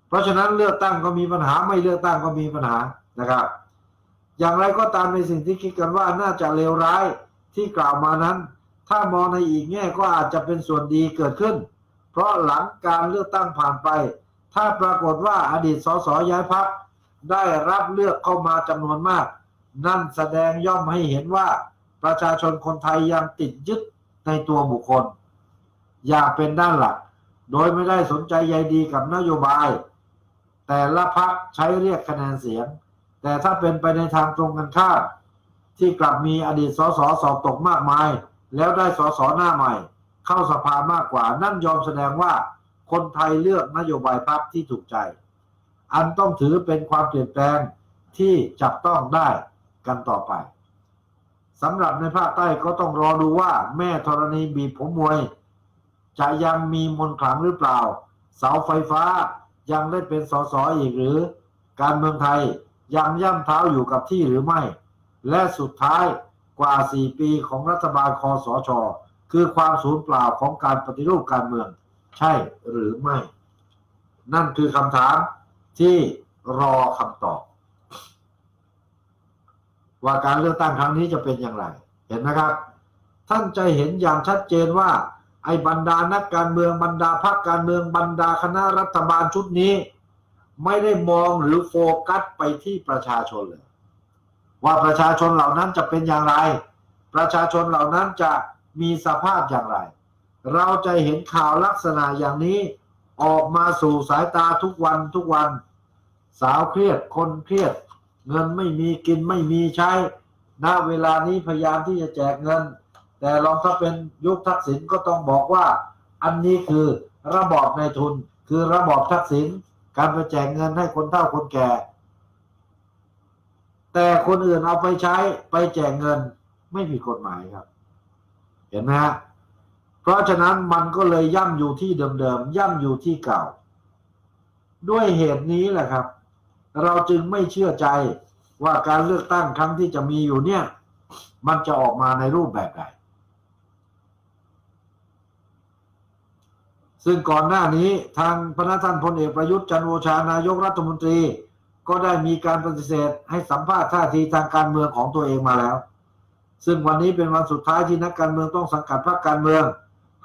เพราะฉะนั้นเลือกตั้งก็มีปัญหาไม่เลือกตั้งก็มีปัญหานะครับอย่างไรก็ตามในสิ่งที่คิดกันว่าน่าจะเลวร้ายที่กล่าวมานั้นถ้ามองในอีกแง่ก็อาจจะเป็นส่วนดีเกิดขึ้นเพราะหลังการเลือกตั้งผ่านไปถ้าปรากฏว่าอดีตสสย้ายพรรคได้รับเลือกเข้ามาจำนวนมากนั่นแสดงย่อมให้เห็นว่าประชาชนคนไทยยังติดยึดในตัวบุคคลอย่างเป็นด้านหลักโดยไม่ได้สนใจใยดีกับนโยบายแต่ละพรรคใช้เรียกคะแนนเสียงแต่ถ้าเป็นไปในทางตรงกันข้ามที่กลับมีอดีตสสสอบตกมากมายแล้วได้สสหน้าใหม่เข้าสภามากกว่านั่นยอมแสดงว่าคนไทยเลือกนโยบายพรรคที่ถูกใจอันต้องถือเป็นความเปลี่ยนแปลงที่จับต้องได้กันต่อไปสำหรับในภาคใต้ก็ต้องรอดูว่าแม่ธรณีบีบผมมวยจะยังมีมนต์ขลังหรือเปล่าเสาไฟฟ้ายังได้เป็นสสอีกหรือการเมืองไทยยังย่ำเท้าอยู่กับที่หรือไม่และสุดท้ายกว่า4ปีของรัฐบาลคสช.คือความสูญเปล่าของการปฏิรูปการเมืองใช่หรือไม่นั่นคือคำถามที่รอคำตอบว่าการเลือกตั้งครั้งนี้จะเป็นอย่างไรเห็นไหมครับท่านจะเห็นอย่างชัดเจนว่าไอ้บรรดานักการเมืองบรรดาพรรคการเมืองบรรดาคณะรัฐบาลชุดนี้ไม่ได้มองหรือโฟกัสไปที่ประชาชนเลยว่าประชาชนเหล่านั้นจะเป็นอย่างไรประชาชนเหล่านั้นจะมีสภาพอย่างไรเราจะเห็นข่าวลักษณะอย่างนี้ออกมาสู่สายตาทุกวันสาวเครียดคนเครียดเงินไม่มีกินไม่มีใช้ณเวลานี้พยายามที่จะแจกเงินแต่ลองถ้าเป็นยุคทักษิณก็ต้องบอกว่าอันนี้คือระบอบนายทุนคือระบอบทักษิณการไปแจกเงินให้คนเฒ่าคนแก่แต่คนอื่นเอาไปใช้ไปแจกเงินไม่ผิดกฎหมายครับเห็นไหมฮะเพราะฉะนั้นมันก็เลยย่ำอยู่ที่เดิมๆย่ำอยู่ที่เก่าด้วยเหตุนี้แหละครับเราจึงไม่เชื่อใจว่าการเลือกตั้งครั้งที่จะมีอยู่เนี่ยมันจะออกมาในรูปแบบใดซึ่งก่อนหน้านี้ทางพระท่านพลเอกประยุทธ์จันทร์โอชานายกรัฐมนตรีก็ได้มีการปฏิเสธให้สัมภาษณ์ท่าทีทางการเมืองของตัวเองมาแล้วซึ่งวันนี้เป็นวันสุดท้ายที่นักการเมืองต้องสังกัดพรรคการเมือง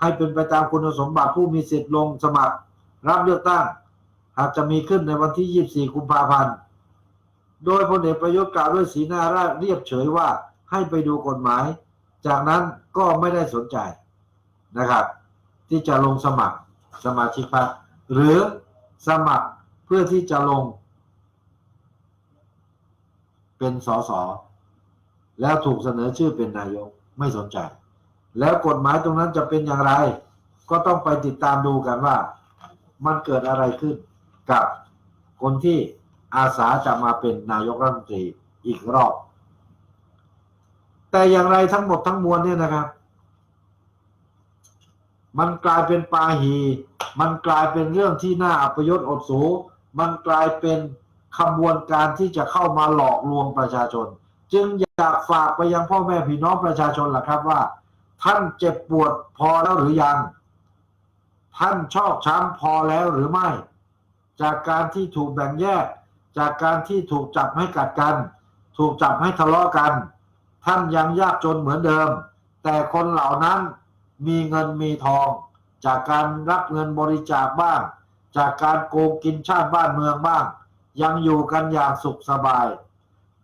ให้เป็นไปตามคุณสมบัติผู้มีสิทธิ์ลงสมัครรับเลือกตั้งหากจะมีขึ้นในวันที่24กุมภาพันธ์โดยพลเอกประยุทธ์กล่าวด้วยสีหน้าเรียบเฉยว่าให้ไปดูกฎหมายจากนั้นก็ไม่ได้สนใจนะครับที่จะลงสมัครสมาชิกพรรคหรือสมัครเพื่อที่จะลงเป็นสสแล้วถูกเสนอชื่อเป็นนายกไม่สนใจแล้วกฎหมายตรงนั้นจะเป็นอย่างไรก็ต้องไปติดตามดูกันว่ามันเกิดอะไรขึ้นกับคนที่อาสาจะมาเป็นนายกรัฐมนตรีอีกรอบแต่อย่างไรทั้งหมดทั้งมวลเนี่ยนะครับ มันกลายเป็นปาหีมันกลายเป็นเรื่องที่น่าอัปยศอดสูมันกลายเป็นขบวนการที่จะเข้ามาหลอกลวงประชาชนจึงอยากฝากไปยังพ่อแม่พี่น้องประชาชนล่ะครับว่าท่านเจ็บปวดพอแล้วหรือยังท่านชอกช้ำพอแล้วหรือไม่จากการที่ถูกแบ่งแยกจากการที่ถูกจับให้กัดกันถูกจับให้ทะเลาะกันท่านยังยากจนเหมือนเดิมแต่คนเหล่านั้นมีเงินมีทองจากการรับเงินบริจาคบ้างจากการโกงกินชาติบ้านเมืองบ้างยังอยู่กันอย่างสุขสบาย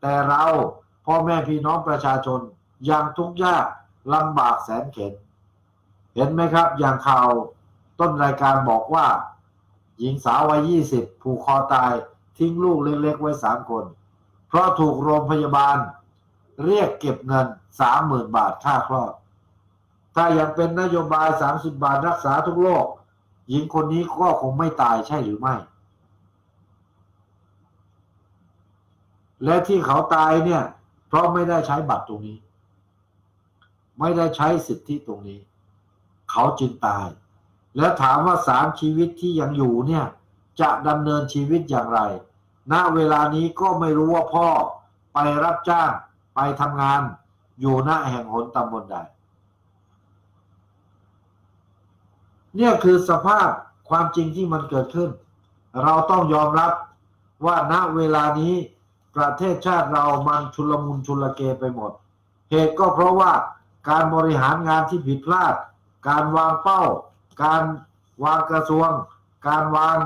แต่เราพ่อแม่พี่น้องประชาชนยังทุกข์ยากลำบากแสนเข็ญเห็นไหมครับอย่างข่าวต้นรายการบอกว่าหญิงสาววัย20ผูกคอตายทิ้งลูกเล็กๆไว้3 คนเพราะถูกโรงพยาบาลเรียกเก็บเงิน 30,000 บาทค่าคลอดถ้ายังเป็นนโยบาย30 บาทรักษาทุกโรคหญิงคนนี้ก็คงไม่ตายใช่หรือไม่และที่เขาตายเนี่ยเพราะไม่ได้ใช้บัตรตรงนี้ไม่ได้ใช้สิทธิตรงนี้เขาจึงตายแล้วถามว่า3 ชีวิตที่ยังอยู่เนี่ยจะดำเนินชีวิตอย่างไรณเวลานี้ก็ไม่รู้ว่าพ่อไปรับจ้างไปทำงานอยู่ณแห่งหนตำบลใดเนี่ยคือสภาพความจริงที่มันเกิดขึ้นเราต้องยอมรับว่าณเวลานี้ประเทศชาติเรามันชุลมุนชุลเกไปหมดเหตุก็เพราะว่าการบริหารงานที่ผิดพลาดการวางเป้าการวางกระทรวงการวาง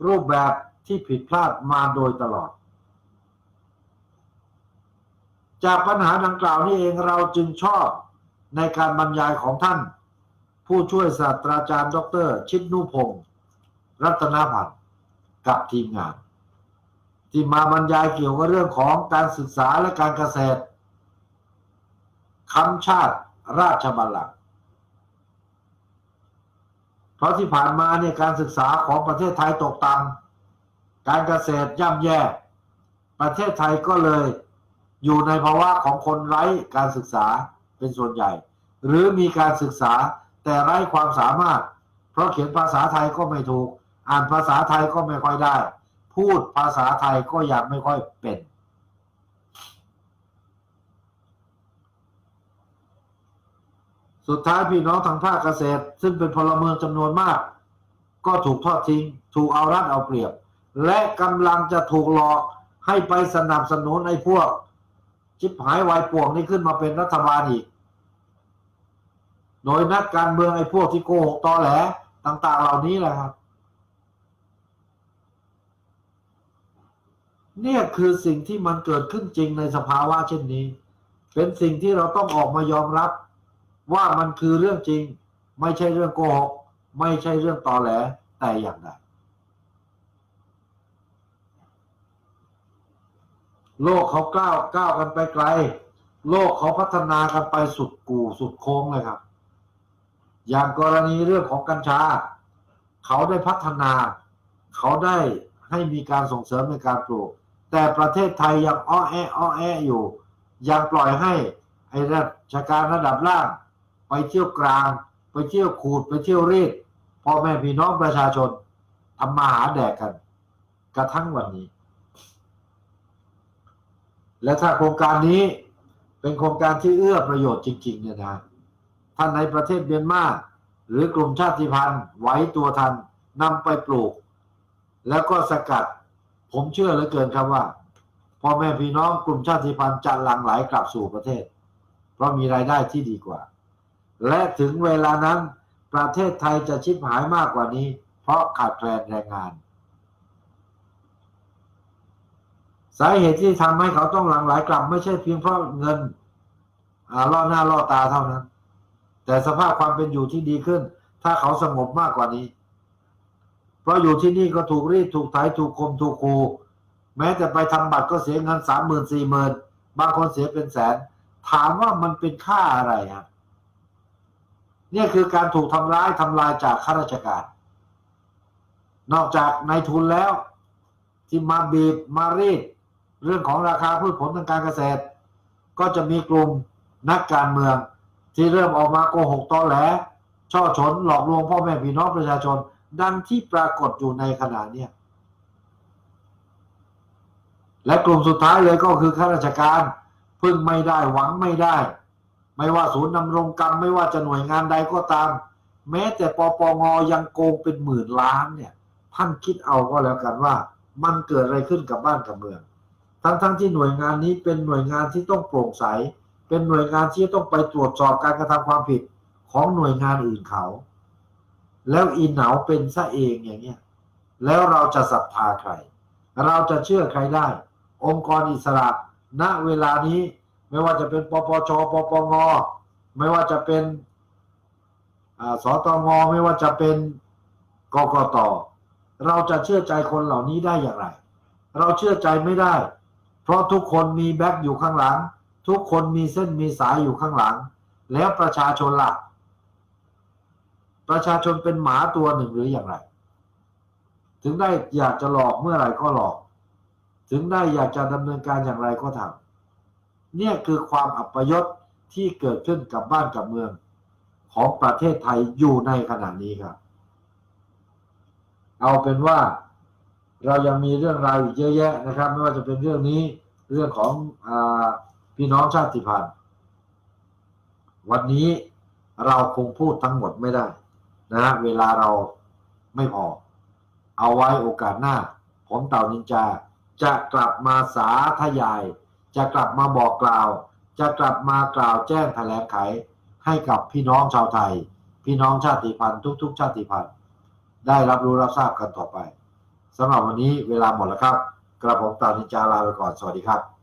รูปแบบที่ผิดพลาดมาโดยตลอดจากปัญหาดังกล่าวนี้เองเราจึงชอบในการบรรยายของท่านผู้ช่วยศาสตราจารย์ดร.ชิดนุพงศ์รัตนพันธ์กับทีมงานที่มาบรรยายเกี่ยวกับเรื่องของการศึกษาและการเกษตรค้ำชาติราชบัลลังก์เพราะที่ผ่านมาเนี่ยการศึกษาของประเทศไทยตกต่ำการเกษตรย่ำแย่ประเทศไทยก็เลยอยู่ในภาวะของคนไร้การศึกษาเป็นส่วนใหญ่หรือมีการศึกษาแต่ไร้ความสามารถเพราะเขียนภาษาไทยก็ไม่ถูกอ่านภาษาไทยก็ไม่ค่อยได้พูดภาษาไทยก็ยังไม่ค่อยเป็นสุดท้ายพี่น้องทางภาคเกษตรซึ่งเป็นพลเมืองจำนวนมากก็ถูกทอดทิ้งถูกเอารัดเอาเปรียบและกำลังจะถูกหลอกให้ไปสนับสนุนไอ้พวกชิบหายวายป่วงนี้ขึ้นมาเป็นรัฐบาลอีกโดยนักการเมืองไอ้พวกที่โกหกตอแหลต่างๆเหล่านี้แหละครับเนี่ยคือสิ่งที่มันเกิดขึ้นจริงในสภาวะเช่นนี้เป็นสิ่งที่เราต้องออกมายอมรับว่ามันคือเรื่องจริงไม่ใช่เรื่องโกหกไม่ใช่เรื่องตอแหลแต่อย่างใดโลกเขาก้าวกันไปไกลโลกเขาพัฒนากันไปสุดกู่สุดโค้งเลยครับอย่างกรณีเรื่องของกัญชาเขาได้พัฒนาเขาได้ให้มีการส่งเสริมในการปลูกแต่ประเทศไทยยังอ้อแออยู่ยังปล่อยให้ไอ้ราชการระดับล่างไปเที่ยวกลางไปเที่ยวขูดไปเที่ยวรีดพ่อแม่พี่น้องประชาชนทำมาหาแดกกันกระทั่งวันนี้และถ้าโครงการนี้เป็นโครงการที่เอื้อประโยชน์จริงๆเนี่ยนะท่านในประเทศเมียนมาหรือกลุ่มชาติพันธุ์ไหวตัวทันนำไปปลูกแล้วก็สกัดผมเชื่อเหลือเกินครับว่าพ่อแม่พี่น้องกลุ่มชาติพันธุ์จะหลั่งไหลกลับสู่ประเทศเพราะมีรายได้ที่ดีกว่าและถึงเวลานั้นประเทศไทยจะชิบหายมากกว่านี้เพราะขาดแคลนแรงงานสาเหตุที่ทำให้เขาต้องหลั่งไหลกลับไม่ใช่เพียงเพราะเงินล่อหน้าล่อตาเท่านั้นแต่สภาพความเป็นอยู่ที่ดีขึ้นถ้าเขาสงบมากกว่านี้เพราะอยู่ที่นี่ก็ถูกรีดถูกไถถูกคมถูกขู่แม้แต่ไปทำบัตรก็เสียเงิน 30,000 40,000 บางคนเสียเป็นแสนถามว่ามันเป็นค่าอะไรครับเนี่ยคือการถูกทำร้ายทำลายจากข้าราชการนอกจากนายทุนแล้วที่มาบีบมารีดเรื่องของราคาพืชผลทางการเกษตรก็จะมีกลุ่มนักการเมืองที่เริ่มออกมาโกหกตอแหล ช่อฉนหลอกลวงพ่อแม่พี่น้องประชาชนดังที่ปรากฏอยู่ในขณะนี้และกลุ่มสุดท้ายเลยก็คือข้าราชการพึ่งไม่ได้หวังไม่ได้ไม่ว่าศูนย์ดำรงกรรมไม่ว่าจะหน่วยงานใดก็ตามแม้แต่ปปงยังโกงเป็นหมื่นล้านเนี่ยท่านคิดเอาก็แล้วกันว่ามันเกิดอะไรขึ้นกับบ้านกับเมืองทั้งที่หน่วยงานนี้เป็นหน่วยงานที่ต้องโปร่งใสเป็นหน่วยงานที่ต้องไปตรวจสอบการกระทำความผิดของหน่วยงานอื่นเขาแล้วอีเหนาเป็นซะเองอย่างเงี้ยแล้วเราจะศรัทธาใครเราจะเชื่อใครได้องค์กรอิสระณเวลานี้ไม่ว่าจะเป็นปปชปปงไม่ว่าจะเป็นสตงไม่ว่าจะเป็นกกตเราจะเชื่อใจคนเหล่านี้ได้อย่างไรเราเชื่อใจไม่ได้เพราะทุกคนมีแบ็คอยู่ข้างหลังทุกคนมีเส้นมีสายอยู่ข้างหลังแล้วประชาชนล่ะประชาชนเป็นหมาตัวหนึ่งหรืออย่างไรถึงได้อยากจะหลอกเมื่อไหร่ก็หลอกถึงได้อยากจะดำเนินการอย่างไรก็ทำเนี่ยคือความอัปยศที่เกิดขึ้นกับบ้านกับเมืองของประเทศไทยอยู่ในขณะนี้ครับเอาเป็นว่าเรายังมีเรื่องราวอีกเยอะแยะนะครับไม่ว่าจะเป็นเรื่องนี้เรื่องของพี่น้องชาติพันธุ์วันนี้เราคงพูดทั้งหมดไม่ได้นะเวลาเราไม่พอเอาไว้โอกาสหน้าผมเต่านินจาจะกลับมาสาธยายจะกลับมาบอกกล่าวจะกลับมากล่าวแจ้งแถลงไขให้กับพี่น้องชาวไทยพี่น้องชาติพันธุ์ทุกๆชาติพันธุ์ได้รับรู้รับทราบกันต่อไปสำหรับวันนี้เวลาหมดแล้วครับกระผมเต่านินจาลาไปก่อนสวัสดีครับ